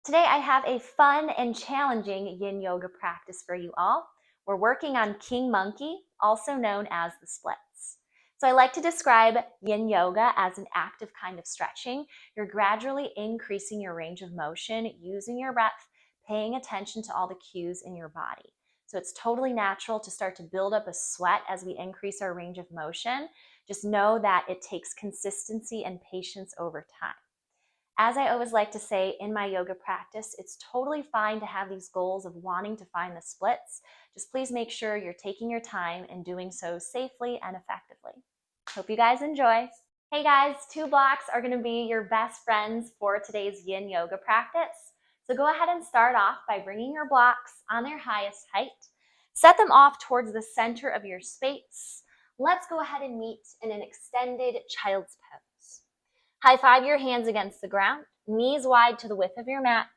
Today I have a fun and challenging Yin Yoga practice for you all. We're working on King Monkey, also known as the splits. So I like to describe Yin Yoga as an active kind of stretching. You're gradually increasing your range of motion, using your breath, paying attention to all the cues in your body. So it's totally natural to start to build up a sweat as we increase our range of motion. Just know that it takes consistency and patience over time. As I always like to say in my yoga practice, it's totally fine to have these goals of wanting to find the splits. Just please make sure you're taking your time and doing so safely and effectively. Hope you guys enjoy. Hey guys, 2 blocks are going to be your best friends for today's Yin Yoga practice. So go ahead and start off by bringing your blocks on their highest height. Set them off towards the center of your space. Let's go ahead and meet in an extended child's pose. High five your hands against the ground, knees wide to the width of your mat.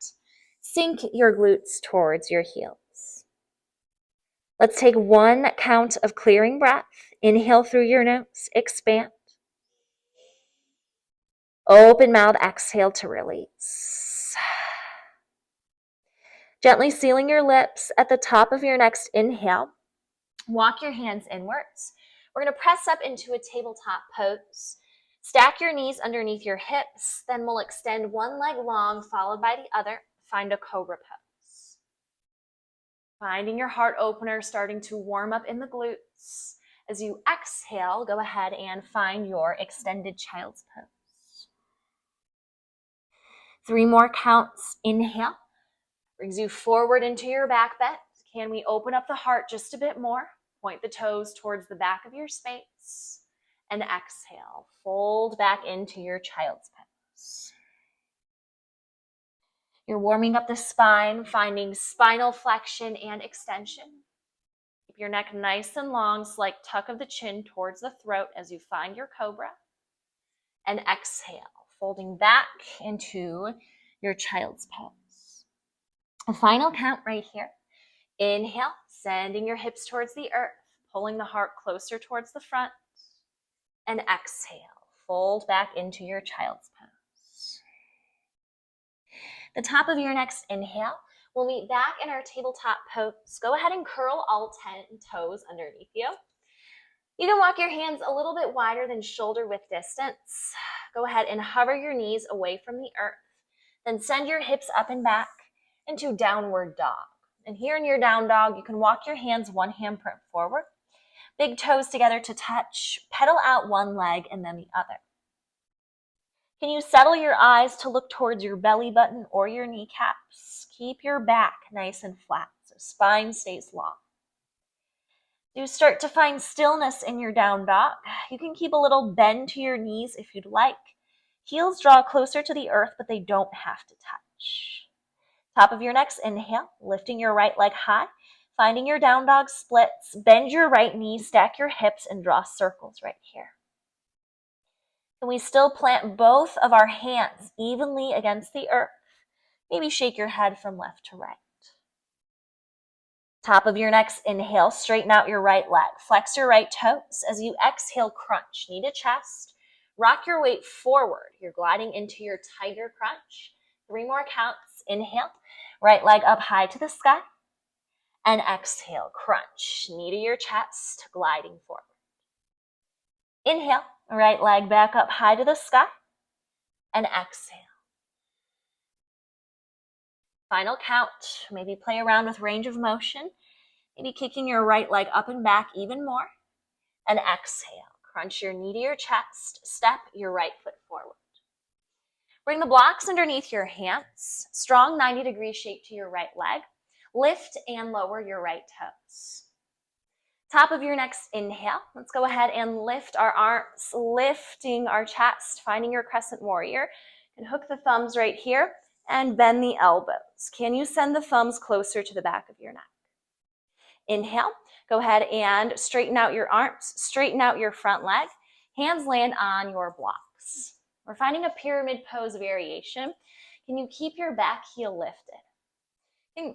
Sink your glutes towards your heels. Let's take 1 count of clearing breath. Inhale through your nose, expand. Open mouth, exhale to release. Gently sealing your lips at the top of your next inhale. Walk your hands inwards. We're going to press up into a tabletop pose. Stack your knees underneath your hips, then we'll extend 1 leg long, followed by the other. Find a Cobra pose. Finding your heart opener, starting to warm up in the glutes. As you exhale, go ahead and find your extended child's pose. 3 more counts. Inhale. Brings you forward into your back bend. Can we open up the heart just a bit more? Point the toes towards the back of your space. And exhale, fold back into your child's pose. You're warming up the spine, finding spinal flexion and extension. Keep your neck nice and long, slight tuck of the chin towards the throat as you find your Cobra. And exhale, folding back into your child's pose. A final count right here. Inhale, sending your hips towards the earth, pulling the heart closer towards the front. And exhale, fold back into your child's pose. The top of your next inhale, we'll meet back in our tabletop pose. Go ahead and curl all 10 toes underneath you. You can walk your hands a little bit wider than shoulder width distance. Go ahead and hover your knees away from the earth. Then send your hips up and back into downward dog. And here in your down dog, you can walk your hands 1 handprint forward. Big toes together to touch, pedal out 1 leg and then the other. Can you settle your eyes to look towards your belly button or your kneecaps? Keep your back nice and flat so spine stays long. You start to find stillness in your down dog. You can keep a little bend to your knees if you'd like. Heels draw closer to the earth, but they don't have to touch. Top of your next inhale, lifting your right leg high. Finding your down dog splits, bend your right knee, stack your hips, and draw circles right here. Can we still plant both of our hands evenly against the earth? Maybe shake your head from left to right. Top of your next inhale, straighten out your right leg. Flex your right toes. As you exhale, crunch, knee to chest. Rock your weight forward. You're gliding into your tiger crunch. 3 more counts. Inhale, right leg up high to the sky. And exhale, crunch, knee to your chest, gliding forward. Inhale, right leg back up high to the sky. And exhale. Final count, maybe play around with range of motion. Maybe kicking your right leg up and back even more. And exhale, crunch your knee to your chest, step your right foot forward. Bring the blocks underneath your hands, strong 90-degree shape to your right leg. Lift and lower your right toes. Top of your next inhale, let's go ahead and lift our arms, lifting our chest, finding your crescent warrior. And hook the thumbs right here and bend the elbows. Can you send the thumbs closer to the back of your neck? Inhale, go ahead and straighten out your arms, straighten out your front leg. Hands land on your blocks. We're finding a pyramid pose variation. Can you keep your back heel lifted?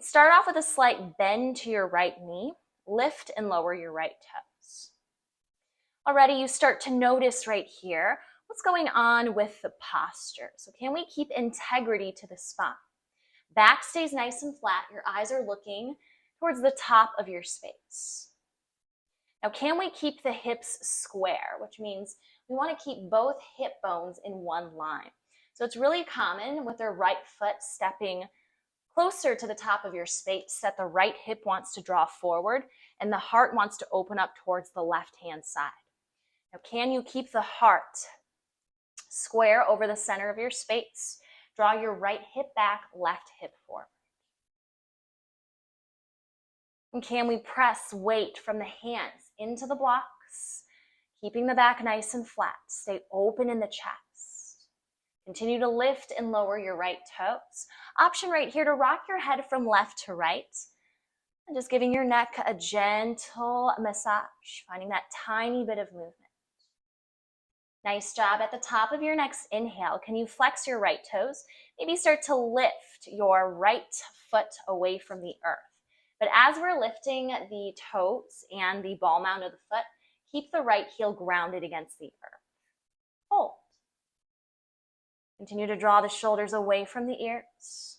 Start off with a slight bend to your right knee. Lift and lower your right toes. Already you start to notice right here what's going on with the posture. So can we keep integrity to the spine? Back stays nice and flat. Your eyes are looking towards the top of your space. Now, can we keep the hips square, which means we want to keep both hip bones in one line. So it's really common with their right foot stepping closer to the top of your space that the right hip wants to draw forward and the heart wants to open up towards the left-hand side. Now, can you keep the heart square over the center of your space? Draw your right hip back, left hip forward. And can we press weight from the hands into the blocks, keeping the back nice and flat? Stay open in the chest. Continue to lift and lower your right toes. Option right here to rock your head from left to right. And just giving your neck a gentle massage, finding that tiny bit of movement. Nice job. At the top of your next inhale, can you flex your right toes? Maybe start to lift your right foot away from the earth. But as we're lifting the toes and the ball mound of the foot, keep the right heel grounded against the earth. Hold. Continue to draw the shoulders away from the ears.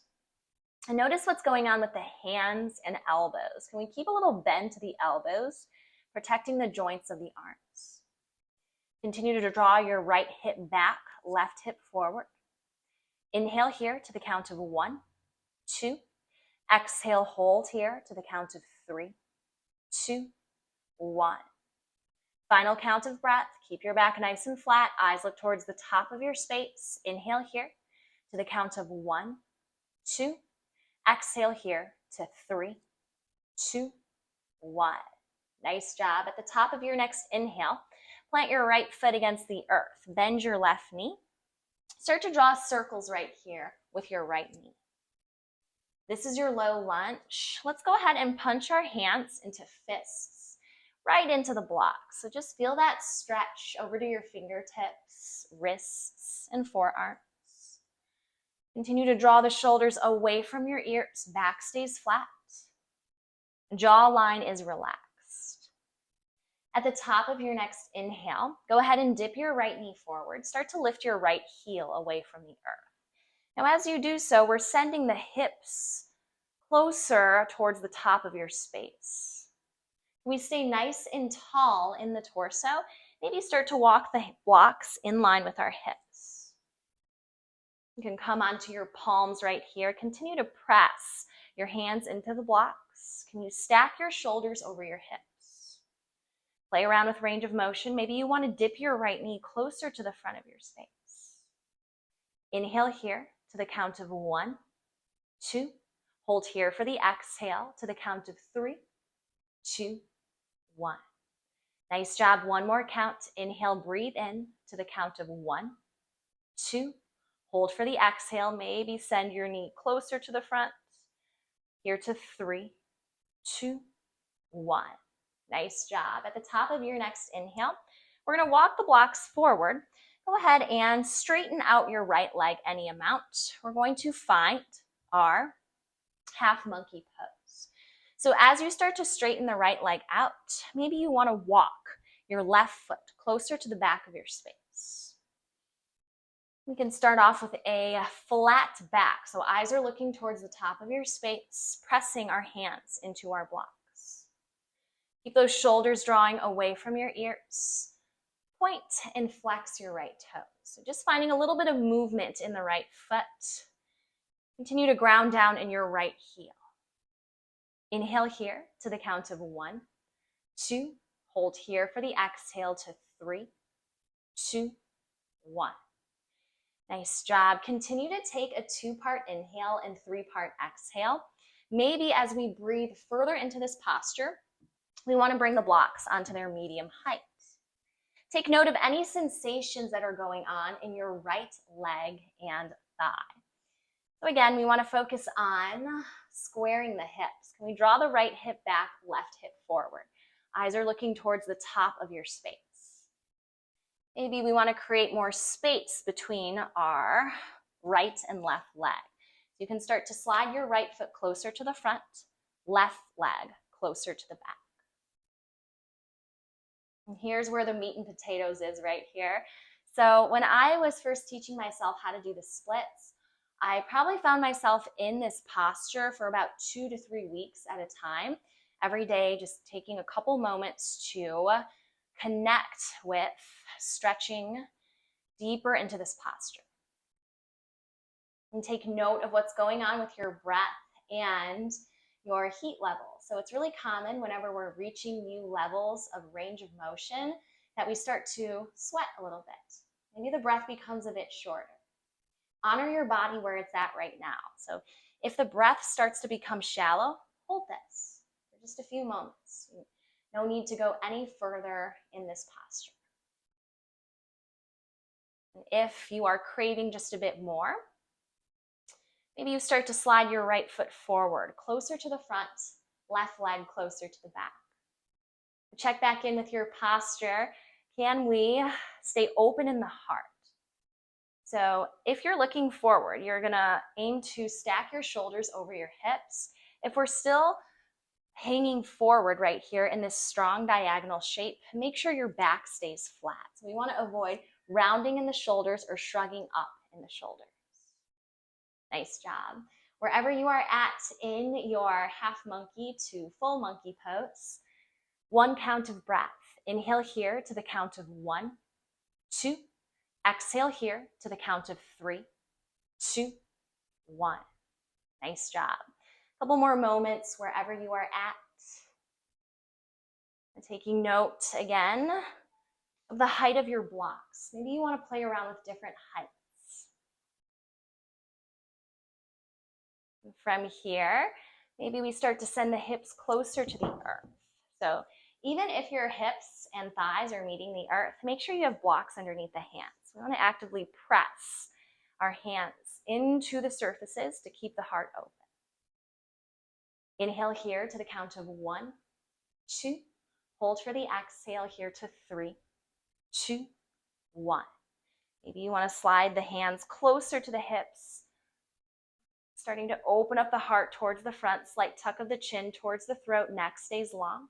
And notice what's going on with the hands and elbows. Can we keep a little bend to the elbows, protecting the joints of the arms? Continue to draw your right hip back, left hip forward. Inhale here to the count of 1, 2. Exhale, hold here to the count of 3, 2, 1. Final count of breath. Keep your back nice and flat. Eyes look towards the top of your space. Inhale here to the count of 1, 2. Exhale here to 3, 2, 1. Nice job. At the top of your next inhale, plant your right foot against the earth. Bend your left knee. Start to draw circles right here with your right knee. This is your low lunge. Let's go ahead and punch our hands into fists, right into the block. So just feel that stretch over to your fingertips, wrists, and forearms. Continue to draw the shoulders away from your ears. Back stays flat. Jawline is relaxed. At the top of your next inhale, go ahead and dip your right knee forward. Start to lift your right heel away from the earth. Now, as you do so, we're sending the hips closer towards the top of your space. We stay nice and tall in the torso. Maybe start to walk the blocks in line with our hips. You can come onto your palms right here. Continue to press your hands into the blocks. Can you stack your shoulders over your hips? Play around with range of motion. Maybe you want to dip your right knee closer to the front of your space. Inhale here to the count of 1, 2. Hold here for the exhale to the count of 3, 2, 1. Nice job. One more count. Inhale, breathe in to the count of 1, 2. Hold for the exhale. Maybe send your knee closer to the front. Here to 3, 2, 1. Nice job. At the top of your next inhale, we're going to walk the blocks forward. Go ahead and straighten out your right leg any amount. We're going to find our half monkey pose. So as you start to straighten the right leg out, maybe you want to walk your left foot closer to the back of your space. We can start off with a flat back. So eyes are looking towards the top of your space, pressing our hands into our blocks. Keep those shoulders drawing away from your ears. Point and flex your right toes. So just finding a little bit of movement in the right foot. Continue to ground down in your right heel. Inhale here to the count of 1, 2. Hold here for the exhale to 3, 2, 1. Nice job. Continue to take a 2-part inhale and 3-part exhale. Maybe as we breathe further into this posture, we want to bring the blocks onto their medium height. Take note of any sensations that are going on in your right leg and thigh. So again, we want to focus on squaring the hips. Can we draw the right hip back, left hip forward? Eyes are looking towards the top of your space. Maybe we want to create more space between our right and left leg. You can start to slide your right foot closer to the front, left leg closer to the back. And here's where the meat and potatoes is right here. So when I was first teaching myself how to do the splits, I probably found myself in this posture for about 2 to 3 weeks at a time, every day, just taking a couple moments to connect with stretching deeper into this posture. And take note of what's going on with your breath and your heat level. So it's really common whenever we're reaching new levels of range of motion that we start to sweat a little bit. Maybe the breath becomes a bit shorter. Honor your body where it's at right now. So if the breath starts to become shallow, hold this for just a few moments. No need to go any further in this posture. And if you are craving just a bit more, maybe you start to slide your right foot forward, closer to the front, left leg closer to the back. Check back in with your posture. Can we stay open in the heart? So if you're looking forward, you're gonna aim to stack your shoulders over your hips. If we're still hanging forward right here in this strong diagonal shape, make sure your back stays flat. So we wanna avoid rounding in the shoulders or shrugging up in the shoulders. Nice job. Wherever you are at in your half monkey to full monkey pose, 1 count of breath. Inhale here to the count of 1, 2. Exhale here to the count of 3, 2, 1. Nice job. A couple more moments wherever you are at. And taking note again of the height of your blocks. Maybe you want to play around with different heights. And from here, maybe we start to send the hips closer to the earth. So even if your hips and thighs are meeting the earth, make sure you have blocks underneath the hands. We want to actively press our hands into the surfaces to keep the heart open. Inhale here to the count of 1, 2. Hold for the exhale here to 3, 2, 1. Maybe you want to slide the hands closer to the hips, starting to open up the heart towards the front, slight tuck of the chin towards the throat, neck stays long.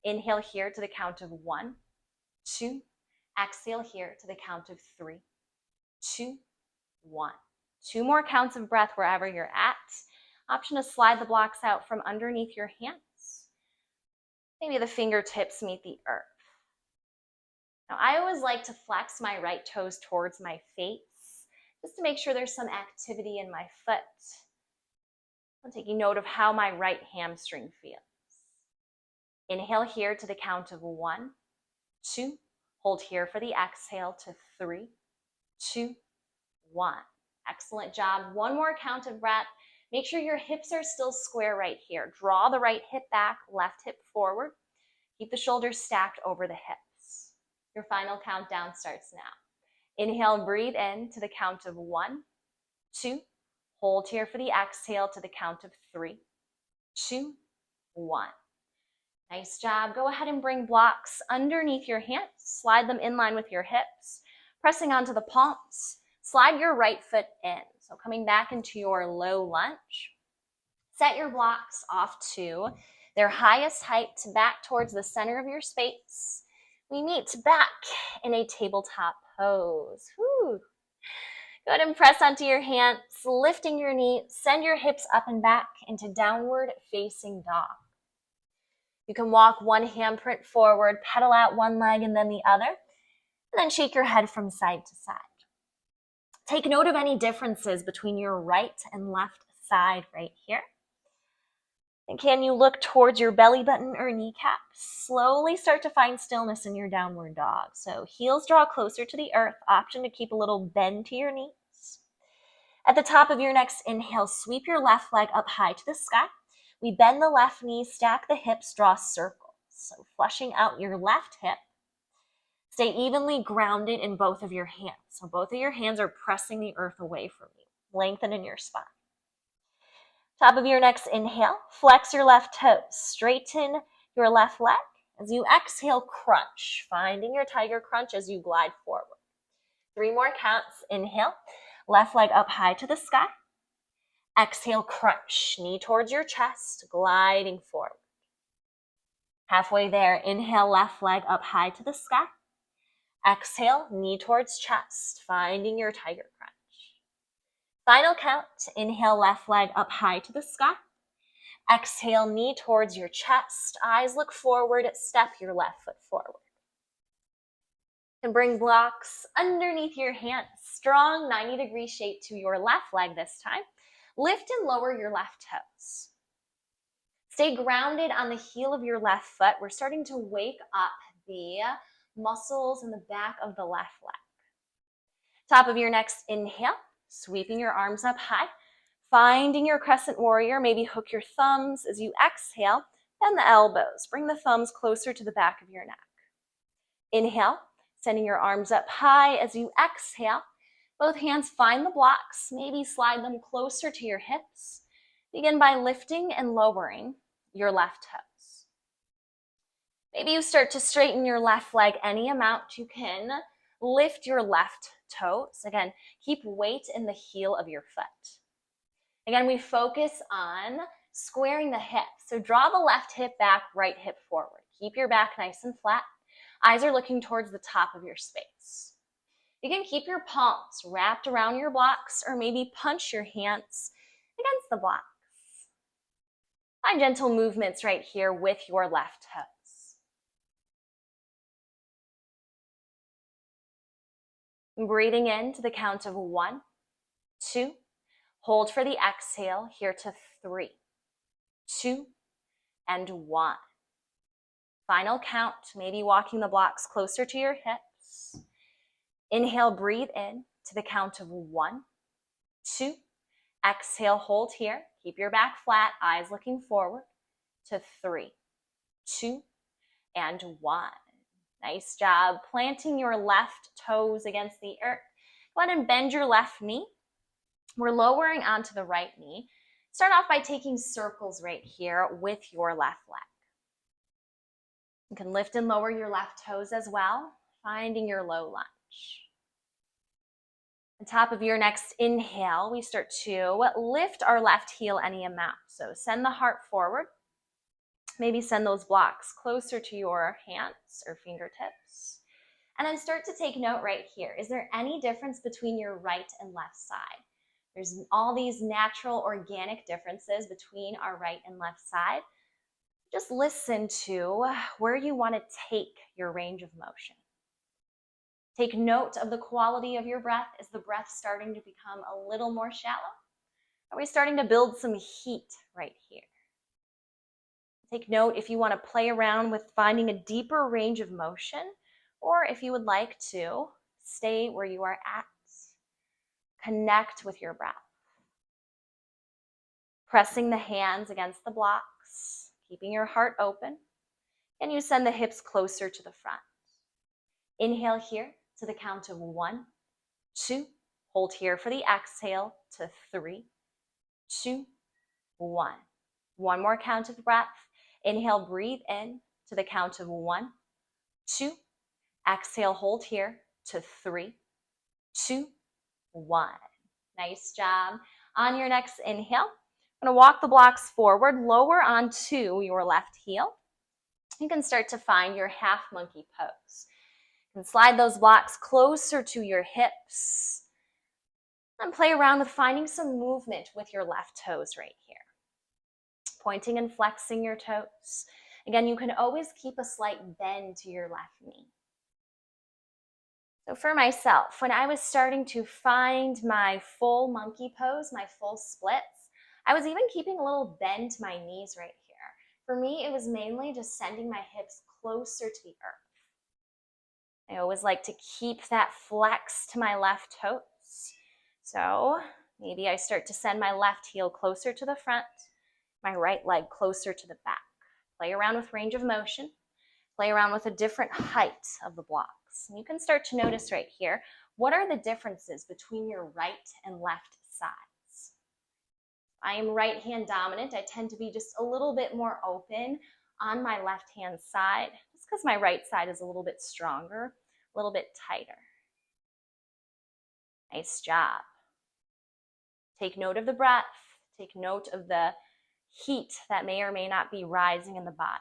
Inhale here to the count of 1, 2. Exhale here to the count of 3, 2, 1. 2 more counts of breath wherever you're at. Option to slide the blocks out from underneath your hands. Maybe the fingertips meet the earth. Now, I always like to flex my right toes towards my face, just to make sure there's some activity in my foot. I'm taking note of how my right hamstring feels. Inhale here to the count of 1, 2. Hold here for the exhale to 3, 2, 1. Excellent job. 1 more count of breath. Make sure your hips are still square right here. Draw the right hip back, left hip forward. Keep the shoulders stacked over the hips. Your final countdown starts now. Inhale, breathe in to the count of 1, 2. Hold here for the exhale to the count of 3, 2, 1. Nice job. Go ahead and bring blocks underneath your hands. Slide them in line with your hips, pressing onto the palms. Slide your right foot in. So coming back into your low lunge. Set your blocks off to their highest height, back towards the center of your space. We meet back in a tabletop pose. Whew. Go ahead and press onto your hands, lifting your knee. Send your hips up and back into downward facing dog. You can walk 1 handprint forward, pedal out 1 leg and then the other, and then shake your head from side to side. Take note of any differences between your right and left side right here. And can you look towards your belly button or kneecap? Slowly start to find stillness in your downward dog. So heels draw closer to the earth, option to keep a little bend to your knees. At the top of your next inhale, sweep your left leg up high to the sky. We bend the left knee, stack the hips, draw circles. So flushing out your left hip. Stay evenly grounded in both of your hands. So both of your hands are pressing the earth away from you. Lengthen in your spine. Top of your next inhale, flex your left toes. Straighten your left leg. As you exhale, crunch. Finding your tiger crunch as you glide forward. 3 more counts. Inhale, left leg up high to the sky. Exhale, crunch. Knee towards your chest, gliding forward. Halfway there, inhale, left leg up high to the sky. Exhale, knee towards chest, finding your tiger crunch. Final count, inhale, left leg up high to the sky. Exhale, knee towards your chest, eyes look forward, step your left foot forward. And bring blocks underneath your hands, strong 90-degree shape to your left leg this time. Lift and lower your left toes. Stay grounded on the heel of your left foot. We're starting to wake up the muscles in the back of the left leg. Top of your next inhale, sweeping your arms up high, finding your crescent warrior. Maybe hook your thumbs as you exhale, bend the elbows. Bring the thumbs closer to the back of your neck. Inhale, sending your arms up high as you exhale. Both hands find the blocks, maybe slide them closer to your hips. Begin by lifting and lowering your left toes. Maybe you start to straighten your left leg any amount. You can lift your left toes. Again, keep weight in the heel of your foot. Again, we focus on squaring the hip. So draw the left hip back, right hip forward. Keep your back nice and flat. Eyes are looking towards the top of your space. You can keep your palms wrapped around your blocks or maybe punch your hands against the blocks. Find gentle movements right here with your left toes. Breathing in to the count of 1, 2. Hold for the exhale here to 3, 2, and 1. Final count, maybe walking the blocks closer to your hips. Inhale, breathe in to the count of 1, 2. Exhale, hold here. Keep your back flat, eyes looking forward to 3, 2, and 1. Nice job. Planting your left toes against the earth. Go ahead and bend your left knee. We're lowering onto the right knee. Start off by taking circles right here with your left leg. You can lift and lower your left toes as well, finding your low lunge. On top of your next inhale, we start to lift our left heel any amount. So send the heart forward. Maybe send those blocks closer to your hands or fingertips. And then start to take note right here. Is there any difference between your right and left side? There's all these natural organic differences between our right and left side. Just listen to where you want to take your range of motion. Take note of the quality of your breath. Is the breath starting to become a little more shallow? Are we starting to build some heat right here? Take note if you want to play around with finding a deeper range of motion, or if you would like to stay where you are at. Connect with your breath. Pressing the hands against the blocks, keeping your heart open, and you send the hips closer to the front. Inhale here to the count of 1, 2. Hold here for the exhale to 3, 2, 1. One more count of breath. Inhale, breathe in to the count of 1, 2. Exhale, hold here to 3, 2, 1. Nice job. On your next inhale, I'm going to walk the blocks forward, lower onto your left heel. You can start to find your half monkey pose. You can slide those blocks closer to your hips and play around with finding some movement with your left toes right here. Pointing and flexing your toes. Again, you can always keep a slight bend to your left knee. So for myself, when I was starting to find my full monkey pose, my full splits, I was even keeping a little bend to my knees right here. For me, it was mainly just sending my hips closer to the earth. I always like to keep that flex to my left toes. So maybe I start to send my left heel closer to the front, my right leg closer to the back. Play around with range of motion. Play around with a different height of the blocks. And you can start to notice right here, what are the differences between your right and left sides? I am right hand dominant. I tend to be just a little bit more open on my left hand side, just because my right side is a little bit stronger, a little bit tighter. Nice job. Take note of the breath. Take note of the heat that may or may not be rising in the body.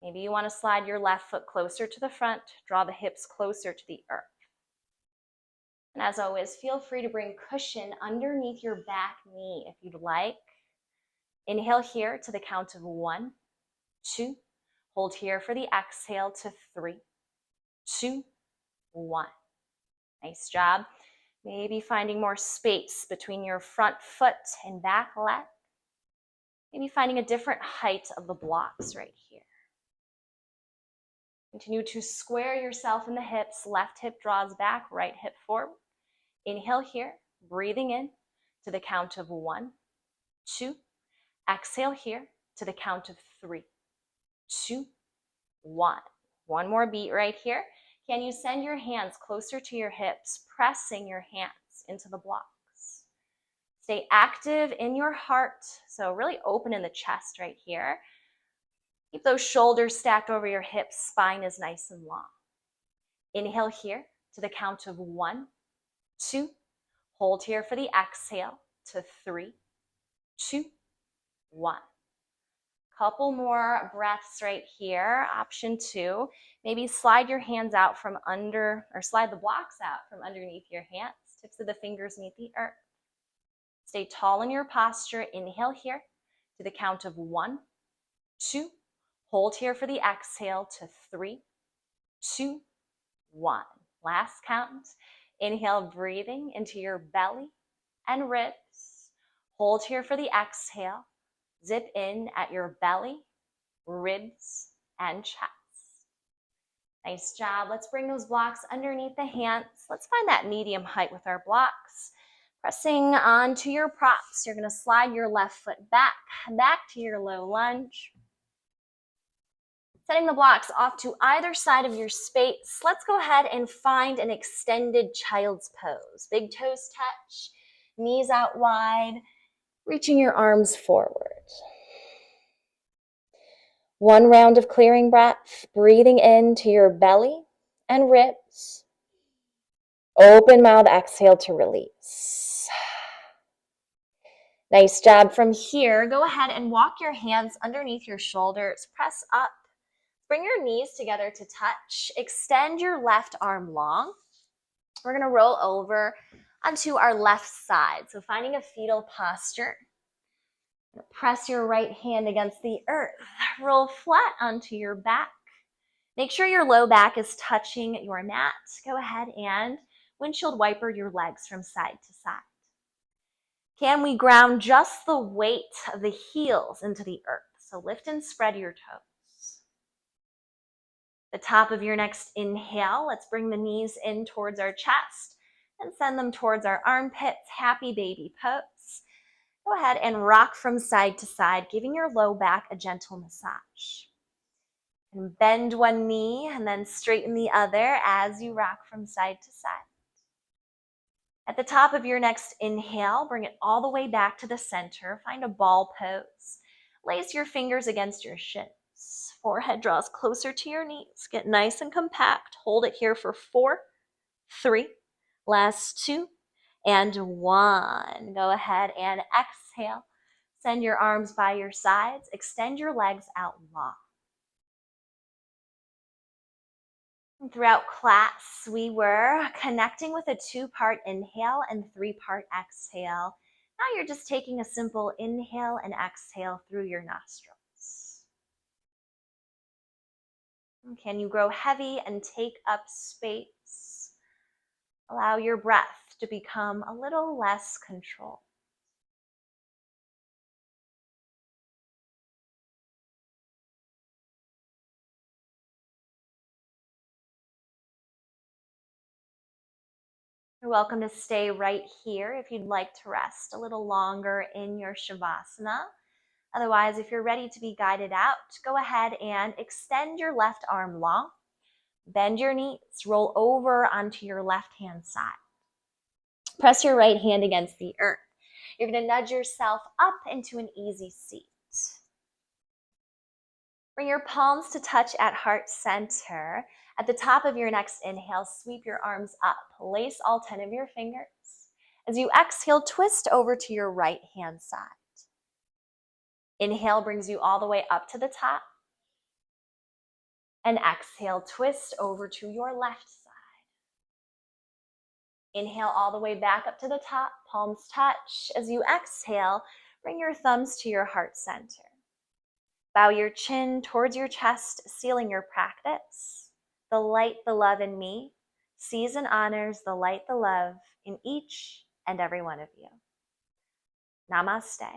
Maybe you want to slide your left foot closer to the front, draw the hips closer to the earth. And as always, feel free to bring cushion underneath your back knee if you'd like. Inhale here to the count of 1, 2. Hold here for the exhale to 3, 2, 1. Nice job. Maybe finding more space between your front foot and back leg. Maybe finding a different height of the blocks right here. Continue to square yourself in the hips. Left hip draws back, right hip forward. Inhale here, breathing in to the count of 1, 2. Exhale here to the count of 3, 2, 1. One more beat right here. Can you send your hands closer to your hips, pressing your hands into the blocks? Stay active in your heart, so really open in the chest right here. Keep those shoulders stacked over your hips, spine is nice and long. Inhale here to the count of 1, 2. Hold here for the exhale to 3, 2, 1. Couple more breaths right here. Option 2, maybe slide your hands out from under, or slide the blocks out from underneath your hands. Tips of the fingers meet the earth. Stay tall in your posture. Inhale here to the count of 1, 2. Hold here for the exhale to 3, 2, 1. Last count. Inhale, breathing into your belly and ribs. Hold here for the exhale. Zip in at your belly, ribs, and chest. Nice job. Let's bring those blocks underneath the hands. Let's find that medium height with our blocks. Pressing onto your props. You're going to slide your left foot back to your low lunge. Setting the blocks off to either side of your space. Let's go ahead and find an extended child's pose. Big toes touch, knees out wide, reaching your arms forward. One round of clearing breath, breathing into your belly and ribs. Open mouth, exhale to release. Nice job. From here, go ahead and walk your hands underneath your shoulders. Press up. Bring your knees together to touch. Extend your left arm long. We're going to roll over onto our left side. So finding a fetal posture. Press your right hand against the earth. Roll flat onto your back. Make sure your low back is touching your mat. Go ahead and windshield wiper your legs from side to side. Can we ground just the weight of the heels into the earth? So lift and spread your toes. The top of your next inhale, let's bring the knees in towards our chest and send them towards our armpits. Happy baby pose. Go ahead and rock from side to side, giving your low back a gentle massage. And bend one knee and then straighten the other as you rock from side to side. At the top of your next inhale, bring it all the way back to the center. Find a ball pose. Lace your fingers against your shins. Forehead draws closer to your knees. Get nice and compact. Hold it here for 4, 3, last 2, and 1. Go ahead and exhale. Send your arms by your sides. Extend your legs out long. And throughout class, we were connecting with a 2-part inhale and 3-part exhale. Now you're just taking a simple inhale and exhale through your nostrils. Can you grow heavy and take up space? Allow your breath to become a little less controlled. You're welcome to stay right here if you'd like to rest a little longer in your Shavasana. Otherwise, if you're ready to be guided out, go ahead and extend your left arm long. Bend your knees, roll over onto your left-hand side. Press your right hand against the earth. You're going to nudge yourself up into an easy seat. Bring your palms to touch at heart center. At the top of your next inhale, sweep your arms up. Lace all 10 of your fingers. As you exhale, twist over to your right hand side. Inhale brings you all the way up to the top. And exhale, twist over to your left side. Inhale all the way back up to the top, palms touch. As you exhale, bring your thumbs to your heart center. Bow your chin towards your chest, sealing your practice. The light, the love in me sees and honors the light, the love in each and every one of you. Namaste.